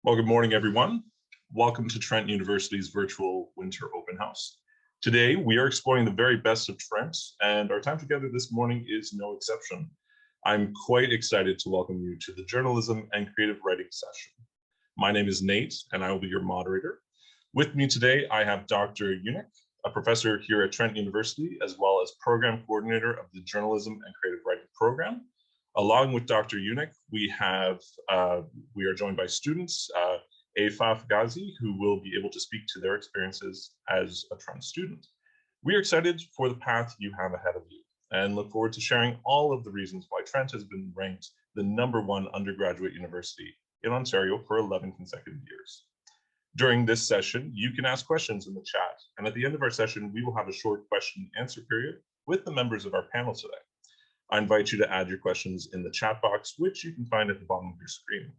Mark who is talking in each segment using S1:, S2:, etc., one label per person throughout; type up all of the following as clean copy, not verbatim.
S1: Well, good morning, everyone. Welcome to Trent University's virtual winter open house. Today, we are exploring the very best of Trent, and our time together this morning is no exception. I'm quite excited to welcome you to the journalism and creative writing session. My name is Nate, and I will be your moderator. With me today, I have Dr. Unick, a professor here at Trent University, as well as program coordinator of the journalism and creative writing program. Along with Dr. Unick, we are joined by students, Afaf Ghazi, who will be able to speak to their experiences as a Trent student. We are excited for the path you have ahead of you and look forward to sharing all of the reasons why Trent has been ranked the #1 undergraduate university in Ontario for 11 consecutive years. During this session, you can ask questions in the chat, and at the end of our session, we will have a short question and answer period with the members of our panel today. I invite you to add your questions in the chat box, which you can find at the bottom of your screen.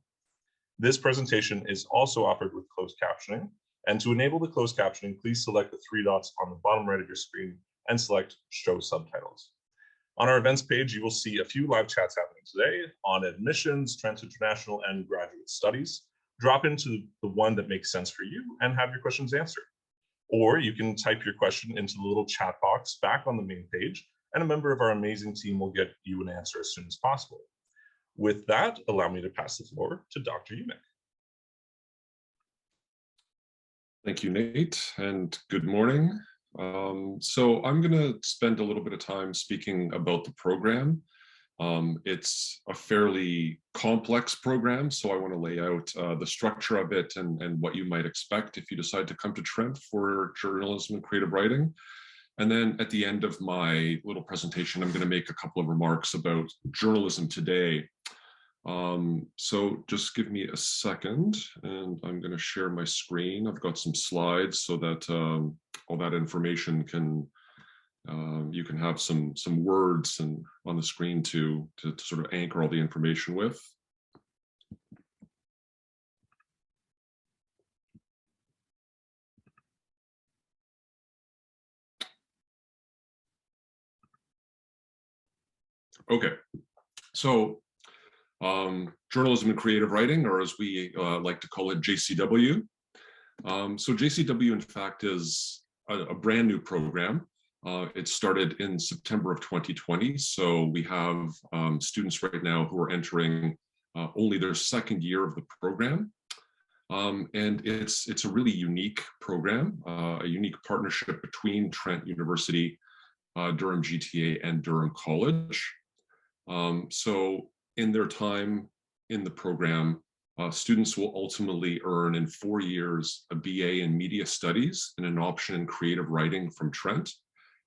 S1: This presentation is also offered with closed captioning, and to enable the closed captioning, please select the 3 dots on the bottom right of your screen and select Show Subtitles. On our events page, you will see a few live chats happening today on admissions, Trent International, and graduate studies. Drop into the one that makes sense for you and have your questions answered. Or you can type your question into the little chat box back on the main page, and a member of our amazing team will get you an answer as soon as possible. With that, allow me to pass the floor to Dr. Unick.
S2: Thank you, Nate, and good morning. So I'm going to spend a little bit of time speaking about the program. It's a fairly complex program, so I want to lay out the structure of it and what you might expect if you decide to come to Trent for journalism and creative writing. And then at the end of my little presentation, I'm going to make a couple of remarks about journalism today. So just give me a second, and I'm going to share my screen. I've got some slides so that all that information can, you can have some words and on the screen to sort of anchor all the information with. Okay, so journalism and creative writing, or as we like to call it, JCW. So JCW, in fact, is a brand new program. It started in September of 2020. So we have students right now who are entering only their second year of the program. And it's a really unique program, a unique partnership between Trent University, Durham GTA, and Durham College. So in their time in the program, students will ultimately earn in 4 years a BA in Media Studies and an option in Creative Writing from Trent,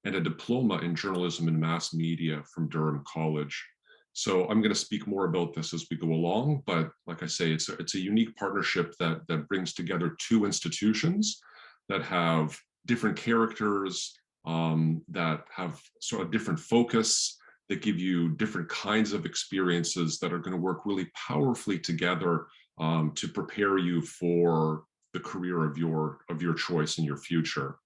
S2: and a diploma in Journalism and Mass Media from Durham College. So I'm going to speak more about this as we go along, but like I say, it's a unique partnership that brings together 2 institutions that have different characters, that have sort of different focus, that give you different kinds of experiences that are going to work really powerfully together to prepare you for the career of your choice in your future.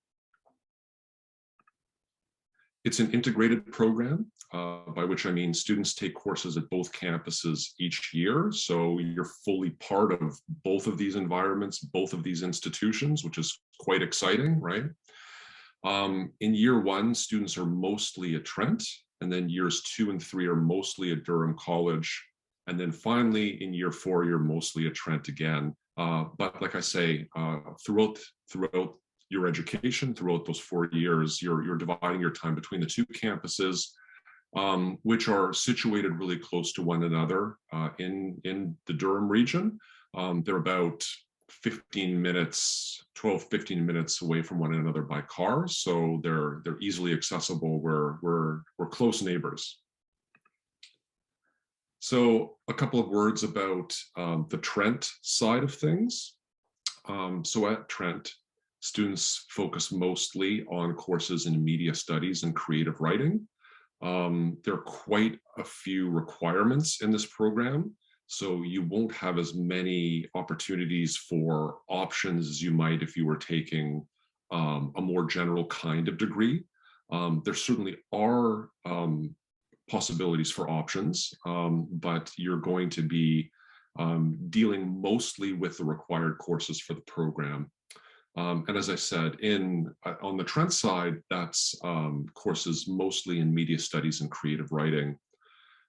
S2: It's an integrated program, by which I mean students take courses at both campuses each year. So you're fully part of both of these environments, both of these institutions, which is quite exciting, right? In year 1, students are mostly at Trent, and then years 2 and 3 are mostly at Durham College. And then finally, in year 4, you're mostly at Trent again. But like I say, throughout your education, throughout those 4 years, you're dividing your time between the 2 campuses, which are situated really close to one another in the Durham region. They're about 15 minutes, 12, 15 minutes away from one another by car. So they're easily accessible. We're close neighbors. So a couple of words about the Trent side of things. So at Trent, students focus mostly on courses in media studies and creative writing. There are quite a few requirements in this program. So you won't have as many opportunities for options as you might if you were taking a more general kind of degree. There certainly are possibilities for options, but you're going to be dealing mostly with the required courses for the program. And as I said, on the Trent side, that's courses mostly in media studies and creative writing.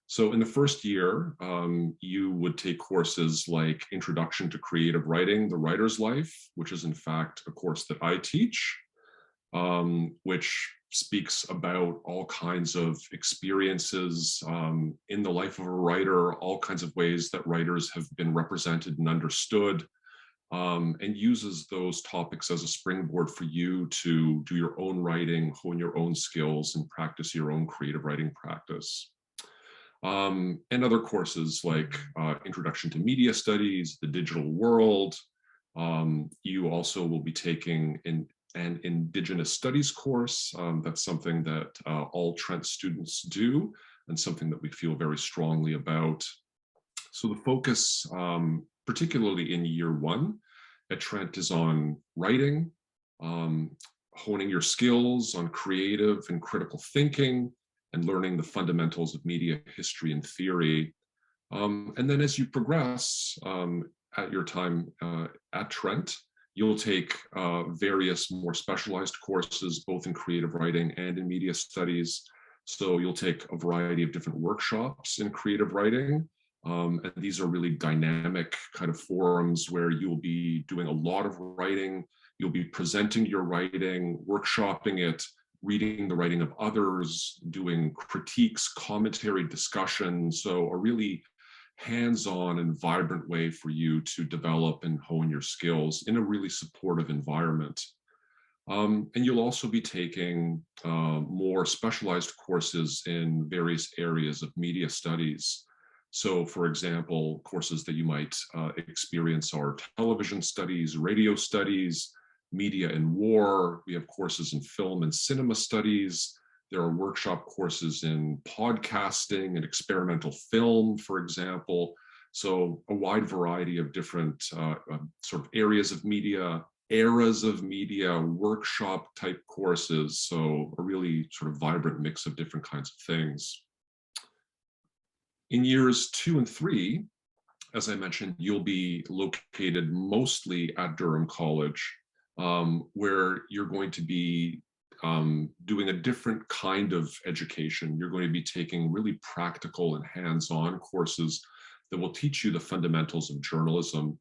S2: So in the first year, you would take courses like Introduction to Creative Writing, The Writer's Life, which is in fact a course that I teach, which speaks about all kinds of experiences in the life of a writer, all kinds of ways that writers have been represented and understood, and uses those topics as a springboard for you to do your own writing, hone your own skills, and practice your own creative writing practice. And other courses like Introduction to Media Studies, The Digital World. You also will be taking an Indigenous Studies course. That's something that all Trent students do and something that we feel very strongly about. So the focus, particularly in year one at Trent, is on writing, honing your skills on creative and critical thinking, and learning the fundamentals of media history and theory. And then as you progress at your time at Trent, you'll take various more specialized courses, both in creative writing and in media studies. So you'll take a variety of different workshops in creative writing. And these are really dynamic kind of forums where you'll be doing a lot of writing. You'll be presenting your writing, workshopping it, reading the writing of others, doing critiques, commentary, discussion. So a really hands-on and vibrant way for you to develop and hone your skills in a really supportive environment. And you'll also be taking more specialized courses in various areas of media studies. So for example, courses that you might experience are television studies, radio studies, media and war. We have courses in film and cinema studies. There are workshop courses in podcasting and experimental film, for example. So a wide variety of different sort of areas of media, eras of media, workshop type courses. So a really sort of vibrant mix of different kinds of things. In years 2 and 3, as I mentioned, you'll be located mostly at Durham College, where you're going to be doing a different kind of education. You're going to be taking really practical and hands-on courses that will teach you the fundamentals of journalism.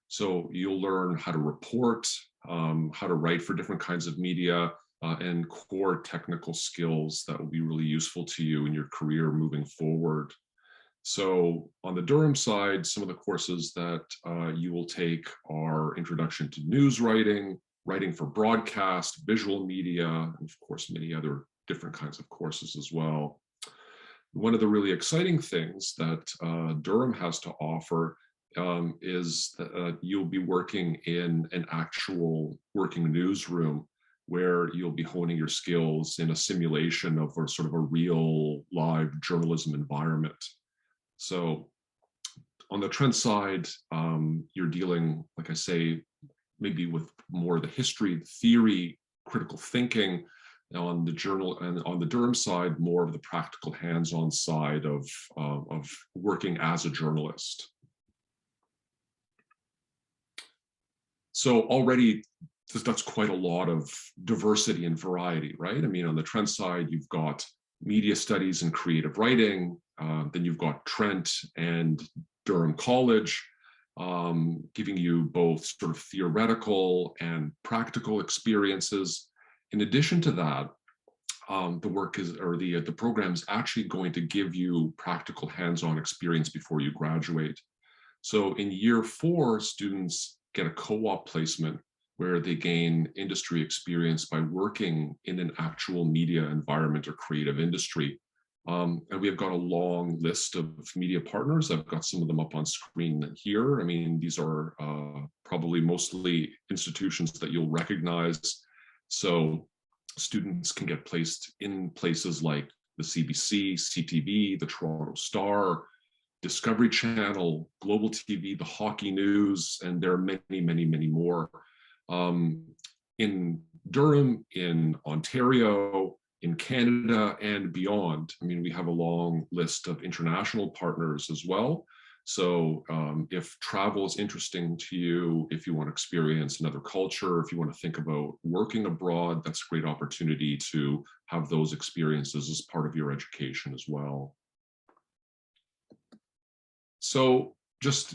S2: So you'll learn how to report, how to write for different kinds of media, and core technical skills that will be really useful to you in your career moving forward. So on the Durham side, some of the courses that you will take are Introduction to News Writing, Writing for Broadcast, Visual Media, and of course, many other different kinds of courses as well. One of the really exciting things that Durham has to offer is that you'll be working in an actual working newsroom where you'll be honing your skills in a simulation of a sort of a real live journalism environment. So on the Trent side, you're dealing, like I say, maybe with more of the history, theory, critical thinking. On the journal and on the Durham side, more of the practical hands-on side of working as a journalist. So already that's quite a lot of diversity and variety, right? I mean, on the Trent side, you've got media studies and creative writing. Then you've got Trent and Durham College, giving you both sort of theoretical and practical experiences. In addition to that, the program is actually going to give you practical hands-on experience before you graduate. So in year 4, students get a co-op placement where they gain industry experience by working in an actual media environment or creative industry. And we have got a long list of media partners. I've got some of them up on screen here. I mean, these are probably mostly institutions that you'll recognize. So students can get placed in places like the CBC, CTV, the Toronto Star, Discovery Channel, Global TV, the Hockey News, and there are many, many, many more. In Durham, in Ontario, in Canada, and beyond. I mean, we have a long list of international partners as well. So if travel is interesting to you, if you want to experience another culture, if you want to think about working abroad, that's a great opportunity to have those experiences as part of your education as well. So just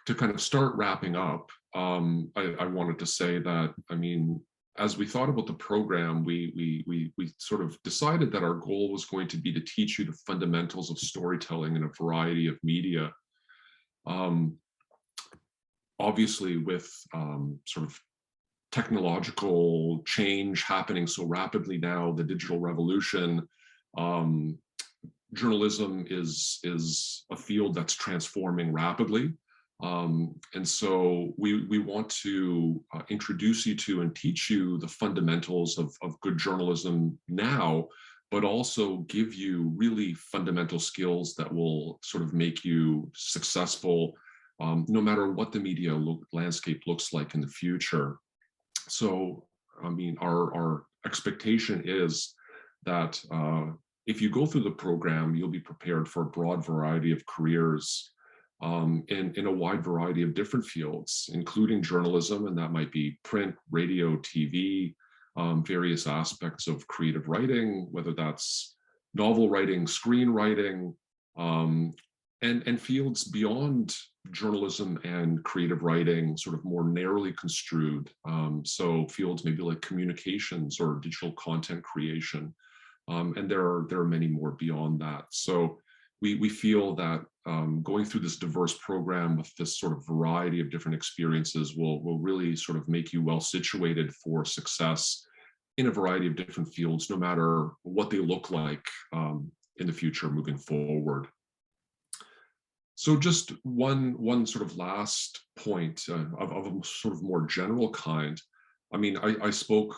S2: to kind of start wrapping up, I wanted to say that, I mean, as we thought about the program, we sort of decided that our goal was going to be to teach you the fundamentals of storytelling in a variety of media. Obviously, with sort of technological change happening so rapidly now, the digital revolution, journalism is a field that's transforming rapidly. And so we want to introduce you to and teach you the fundamentals of good journalism now, but also give you really fundamental skills that will sort of make you successful no matter what the media landscape looks like in the future. So, I mean, our expectation is that if you go through the program, you'll be prepared for a broad variety of careers in a wide variety of different fields, including journalism, and that might be print, radio, TV, various aspects of creative writing, whether that's novel writing, screenwriting, and fields beyond journalism and creative writing, sort of more narrowly construed. So fields maybe like communications or digital content creation. And there are many more beyond that. So we feel that going through this diverse program with this sort of variety of different experiences will really sort of make you well situated for success in a variety of different fields, no matter what they look like in the future moving forward. So just one sort of last point of a sort of more general kind. I mean, I spoke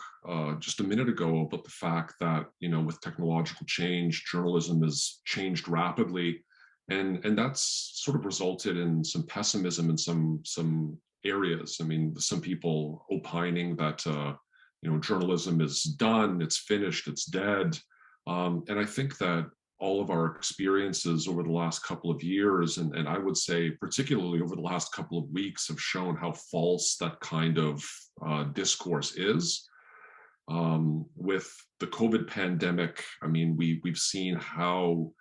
S2: just a minute ago about the fact that, you know, with technological change, journalism has changed rapidly, and that's sort of resulted in some pessimism in some areas. I mean, some people opining that you know, journalism is done, it's finished, it's dead, and I think that all of our experiences over the last couple of years, and I would say particularly over the last couple of weeks, have shown how false that kind of discourse is. With the COVID pandemic, I mean, we've seen how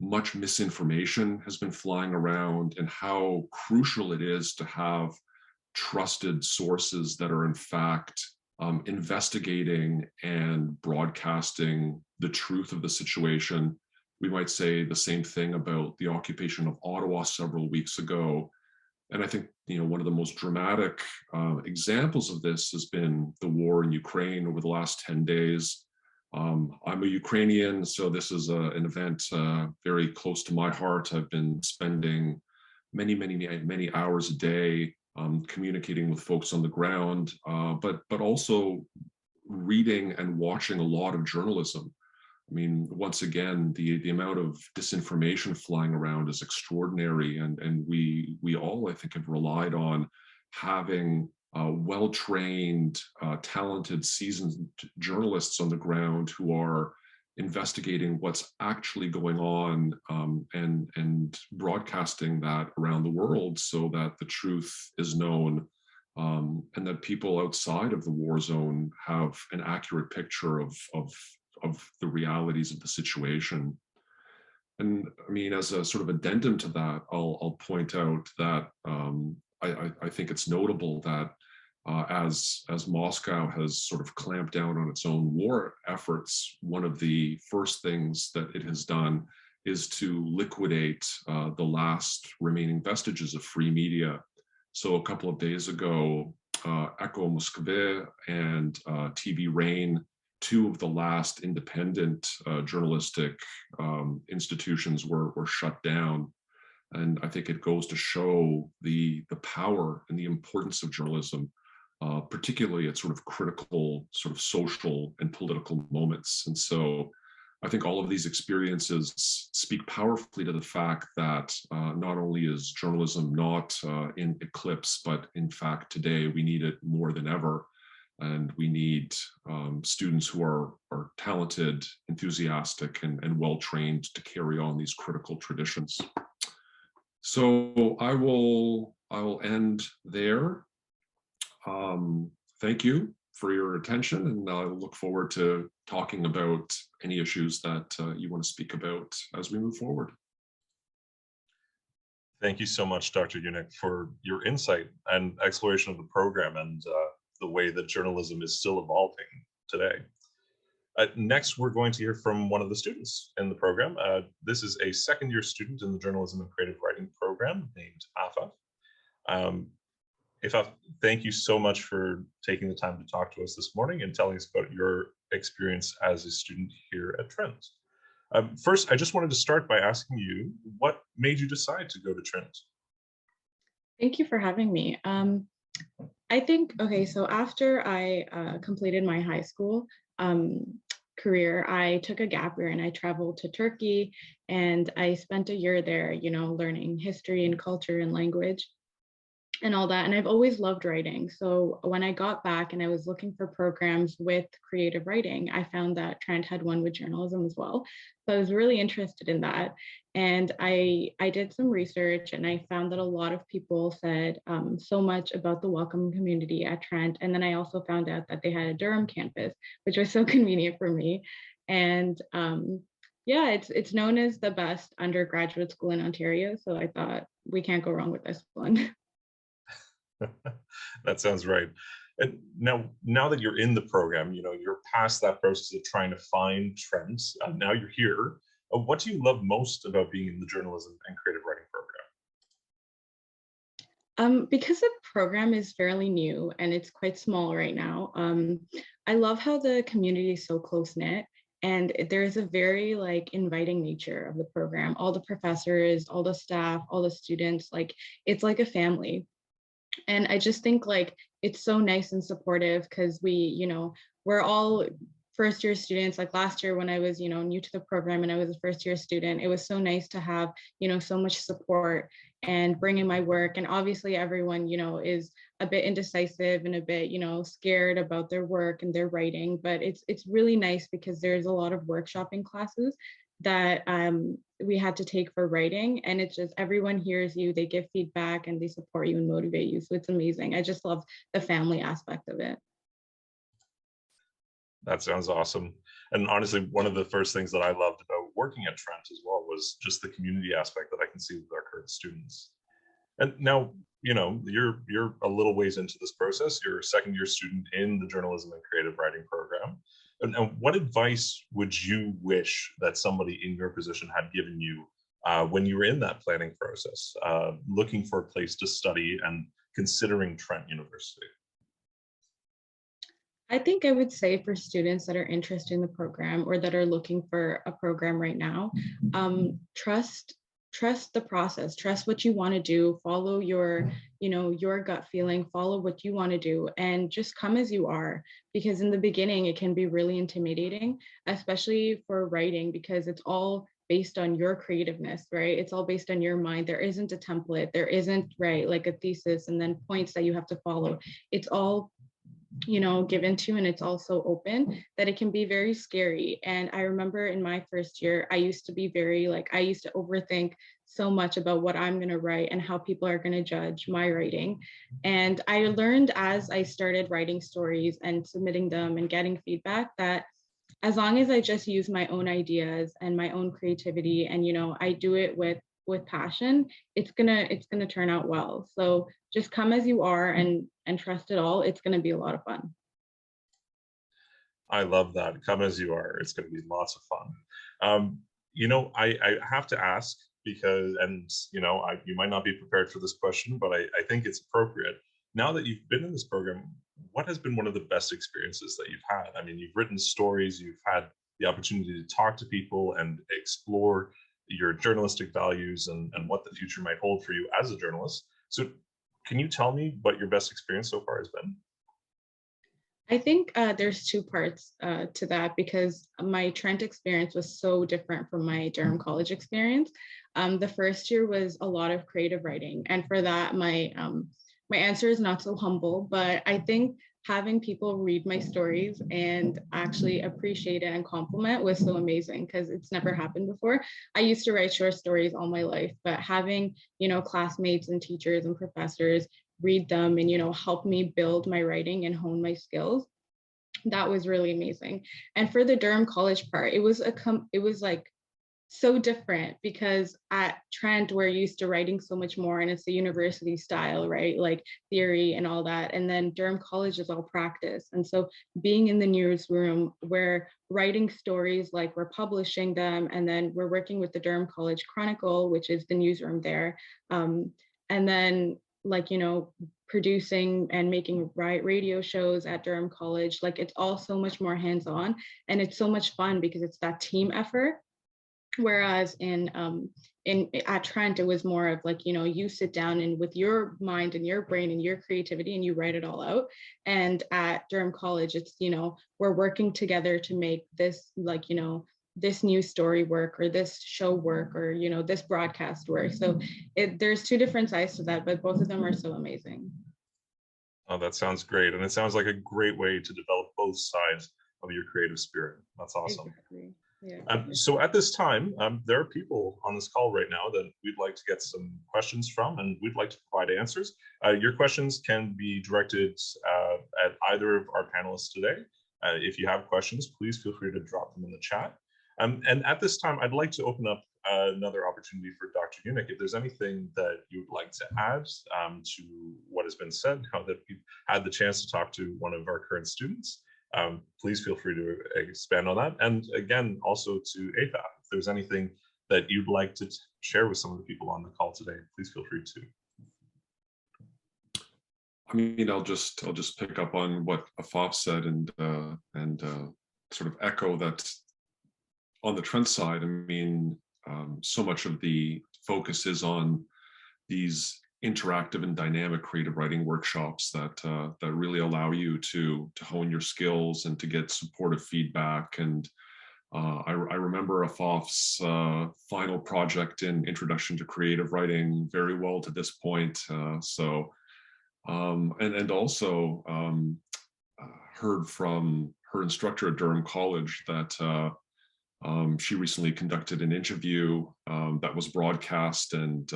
S2: much misinformation has been flying around and how crucial it is to have trusted sources that are in fact investigating and broadcasting the truth of the situation. We might say the same thing about the occupation of Ottawa several weeks ago. And I think, you know, one of the most dramatic examples of this has been the war in Ukraine over the last 10 days. I'm a Ukrainian, so this is an event very close to my heart. I've been spending many hours a day communicating with folks on the ground, but also reading and watching a lot of journalism. I mean, once again, the amount of disinformation flying around is extraordinary, and we all, I think, have relied on having well-trained, talented, seasoned journalists on the ground who are investigating what's actually going on and broadcasting that around the world so that the truth is known, and that people outside of the war zone have an accurate picture of the realities of the situation. And I mean, as a sort of addendum to that, I'll point out that I think it's notable that as Moscow has sort of clamped down on its own war efforts, one of the first things that it has done is to liquidate the last remaining vestiges of free media. So a couple of days ago, Echo Moskve and TV Rain, two of the last independent journalistic institutions were shut down. And I think it goes to show the power and the importance of journalism, particularly at sort of critical sort of social and political moments. And so I think all of these experiences speak powerfully to the fact that not only is journalism not in eclipse, but in fact today we need it more than ever. And we need students who are talented, enthusiastic, and well-trained to carry on these critical traditions. So I will end there. Thank you for your attention, and I look forward to talking about any issues that you want to speak about as we move forward.
S1: Thank you so much, Dr. Unick, for your insight and exploration of the program and the way that journalism is still evolving today. Next, we're going to hear from one of the students in the program. This is a second-year student in the Journalism and Creative Writing program named Afa. Afa, thank you so much for taking the time to talk to us this morning and telling us about your experience as a student here at Trent. First, I just wanted to start by asking you, what made you decide to go to Trent?
S3: Thank you for having me. I think, okay, so after I completed my high school career, I took a gap year and I traveled to Turkey, and I spent a year there, learning history and culture and language and all that. And I've always loved writing. So when I got back and I was looking for programs with creative writing, I found that Trent had one with journalism as well. So I was really interested in that. And I did some research, and I found that a lot of people said so much about the welcome community at Trent. And then I also found out that they had a Durham campus, which was so convenient for me. And yeah, it's known as the best undergraduate school in Ontario. So I thought we can't go wrong with this one.
S1: That sounds right. And now that you're in the program, you're past that process of trying to find trends. Now you're here. What do you love most about being in the journalism and creative writing program?
S3: Because the program is fairly new and it's quite small right now, I love how the community is so close-knit, and there's a very inviting nature of the program. All the professors, all the staff, all the students, it's like a family. And I just think it's so nice and supportive because we're all first year students. Like last year when I was, new to the program and I was a first year student, it was so nice to have, so much support and bring in my work. And obviously everyone, is a bit indecisive and a bit, scared about their work and their writing, but it's really nice because there's a lot of workshopping classes that we had to take for writing, and it's just everyone hears you, they give feedback, and they support you and motivate you. So it's amazing. I just love the family aspect of it.
S1: That sounds awesome. And honestly, one of the first things that I loved about working at Trent as well was just the community aspect that I can see with our current students. And now, you're a little ways into this process. You're a second year student in the journalism and creative writing program. And what advice would you wish that somebody in your position had given you when you were in that planning process, looking for a place to study and considering Trent University?
S3: I think I would say for students that are interested in the program or that are looking for a program right now, trust the process, trust what you want to do, follow your gut feeling, follow what you want to do, and just come as you are, because in the beginning it can be really intimidating, especially for writing, because it's all based on your creativeness, right? It's all based on your mind. There isn't a template, there isn't a thesis and then points that you have to follow. It's all given to, and it's also open, that it can be very scary. And I remember in my first year, I used to be very I used to overthink so much about what I'm going to write and how people are going to judge my writing. And I learned as I started writing stories and submitting them and getting feedback that as long as I just use my own ideas and my own creativity, and I do it with passion, it's gonna turn out well. So just come as you are and trust it all. It's gonna be a lot of fun.
S1: I love that. Come as you are. It's going to be lots of fun. I have to ask because, and you might not be prepared for this question, but I think it's appropriate. Now that you've been in this program, what has been one of the best experiences that you've had? I mean, you've written stories, you've had the opportunity to talk to people and explore your journalistic values and what the future might hold for you as a journalist. So can you tell me what your best experience so far has been?
S3: I think there's two parts to that, because my Trent experience was so different from my Durham College experience. The first year was a lot of creative writing, and for that, my answer is not so humble, but I think having people read my stories and actually appreciate it and compliment was so amazing, because it's never happened before. I used to write short stories all my life, but having, classmates and teachers and professors read them and, help me build my writing and hone my skills, that was really amazing. And for the Durham College part, it was like so different, because at Trent we're used to writing so much more, and it's the university style, right? Like theory and all that. And then Durham College is all practice. And so being in the newsroom, we're writing stories, like we're publishing them, and then we're working with the Durham College Chronicle, which is the newsroom there. And then producing and making radio shows at Durham College, like it's all so much more hands-on, and it's so much fun because it's that team effort. Whereas in at Trent, it was more of like, you sit down and with your mind and your brain and your creativity and you write it all out. And at Durham College, it's, we're working together to make this, like, this news story work, or this show work, or, this broadcast work. So there's two different sides to that, but both of them are so amazing.
S1: Oh, that sounds great. And it sounds like a great way to develop both sides of your creative spirit. That's awesome.
S3: Exactly. Yeah.
S1: So at this time, there are people on this call right now that we'd like to get some questions from, and we'd like to provide answers. Your questions can be directed at either of our panelists today. If you have questions, please feel free to drop them in the chat. And at this time, I'd like to open up another opportunity for Dr. Unick. If there's anything that you'd like to add to what has been said, now that we've had the chance to talk to one of our current students, please feel free to expand on that. And again, also to AFAP, if there's anything that you'd like to share with some of the people on the call today, please feel free to.
S2: I mean, I'll just pick up on what Afaf said and sort of echo that on the Trent side. I mean, so much of the focus is on these interactive and dynamic creative writing workshops that really allow you to hone your skills and to get supportive feedback. And I remember Afaf's final project in Introduction to Creative Writing very well to this point. And also heard from her instructor at Durham College that she recently conducted an interview that was broadcast, and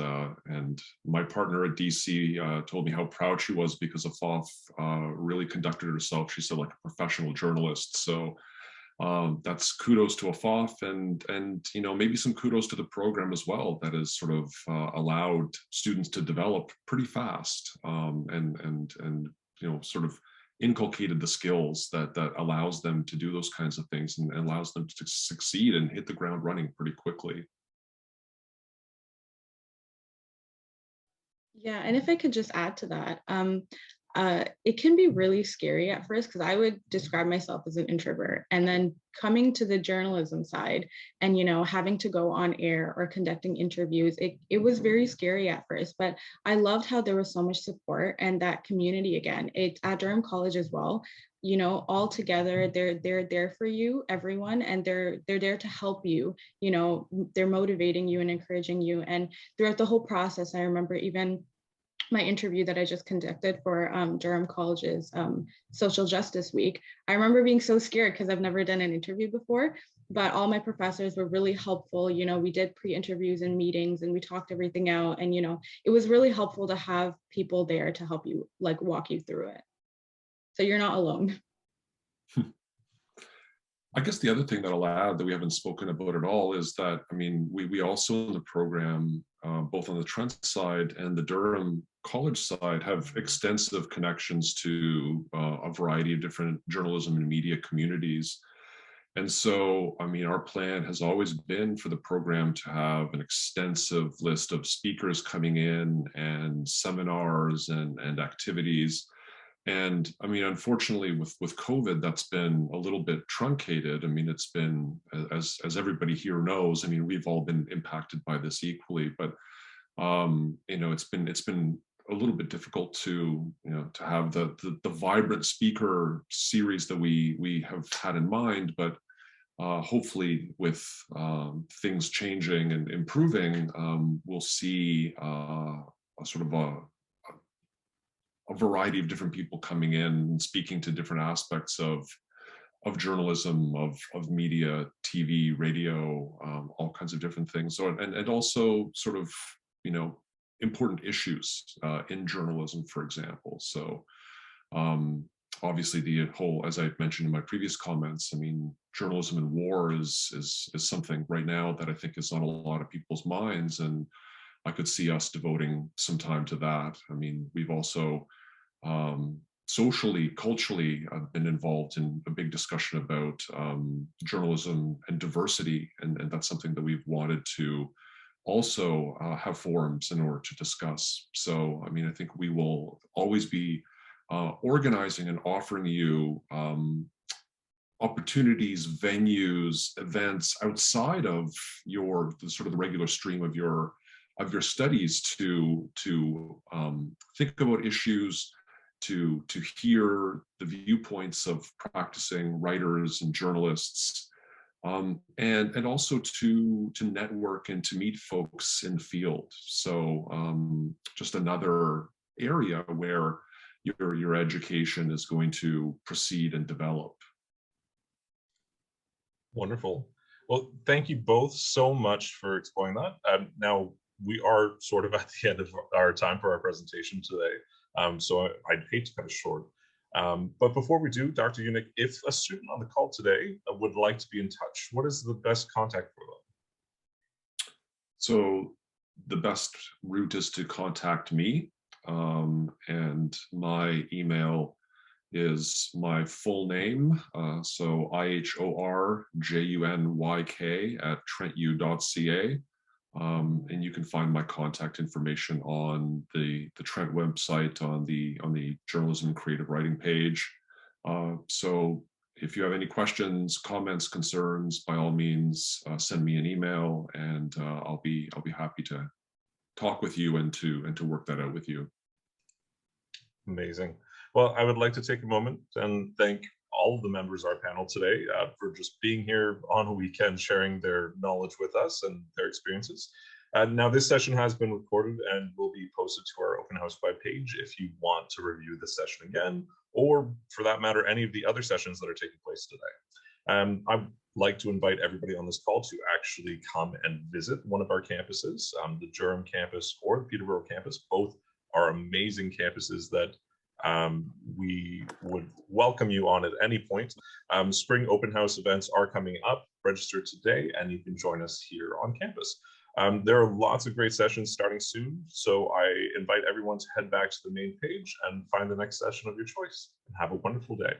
S2: my partner at DC told me how proud she was because Afaf really conducted herself, she said, like a professional journalist. So that's kudos to Afaf, and maybe some kudos to the program as well, that has sort of allowed students to develop pretty fast, and sort of inculcated the skills that allows them to do those kinds of things, and allows them to succeed and hit the ground running pretty quickly.
S3: Yeah, and if I could just add to that, it can be really scary at first, because I would describe myself as an introvert, and then coming to the journalism side and having to go on air or conducting interviews, it was very scary at first, but I loved how there was so much support and that community. Again, it's at Durham College as well, all together, they're there for you, everyone, and they're there to help you. They're motivating you and encouraging you. And throughout the whole process, I remember even my interview that I just conducted for Durham College's Social Justice Week. I remember being so scared because I've never done an interview before, but all my professors were really helpful. We did pre-interviews and meetings, and we talked everything out. And, it was really helpful to have people there to help you, like, walk you through it. So you're not alone.
S2: I guess the other thing that I'll add that we haven't spoken about at all is that, I mean, we also in the program, both on the Trent side and the Durham College side, have extensive connections to a variety of different journalism and media communities. And so, I mean, our plan has always been for the program to have an extensive list of speakers coming in, and seminars and activities. And I mean, unfortunately, with COVID, that's been a little bit truncated. I mean, it's been, as everybody here knows, I mean, we've all been impacted by this equally, but it's been a little bit difficult to have the vibrant speaker series that we have had in mind. But hopefully, with things changing and improving, we'll see a sort of a variety of different people coming in and speaking to different aspects of journalism, of media, TV, radio, all kinds of different things. So, and also sort of, you know, important issues in journalism, for example. So obviously the whole, as I mentioned in my previous comments, I mean, journalism and war is something right now that I think is on a lot of people's minds, and I could see us devoting some time to that. I mean, we've also socially, culturally, I've been involved in a big discussion about journalism and diversity, and that's something that we've wanted to also have forums in order to discuss. So, I mean, I think we will always be organizing and offering you opportunities, venues, events outside of the sort of the regular stream of your studies to think about issues, to hear the viewpoints of practicing writers and journalists, and also to network and to meet folks in the field. So just another area where your education is going to proceed and develop.
S1: Wonderful. Well, thank you both so much for exploring that. Now, we are sort of at the end of our time for our presentation today. So I'd hate to cut it short. But before we do, Dr. Unick, if a student on the call today would like to be in touch, what is the best contact for them?
S2: So the best route is to contact me. And my email is my full name. So IHORJUNYK@trentu.ca. And you can find my contact information on the Trent website on the journalism and creative writing page. So if you have any questions, comments, concerns, by all means, send me an email, and I'll be happy to talk with you and to work that out with you.
S1: Amazing. Well, I would like to take a moment and thank all of the members of our panel today for just being here on a weekend, sharing their knowledge with us and their experiences. Now, this session has been recorded and will be posted to our open house webpage if you want to review the session again, or for that matter, any of the other sessions that are taking place today. I'd like to invite everybody on this call to actually come and visit one of our campuses, the Durham campus or the Peterborough campus. Both are amazing campuses that we would welcome you on at any point. Spring open house events are coming up. Register today and you can join us here on campus. There are lots of great sessions starting soon, so I invite everyone to head back to the main page and find the next session of your choice. And have a wonderful day.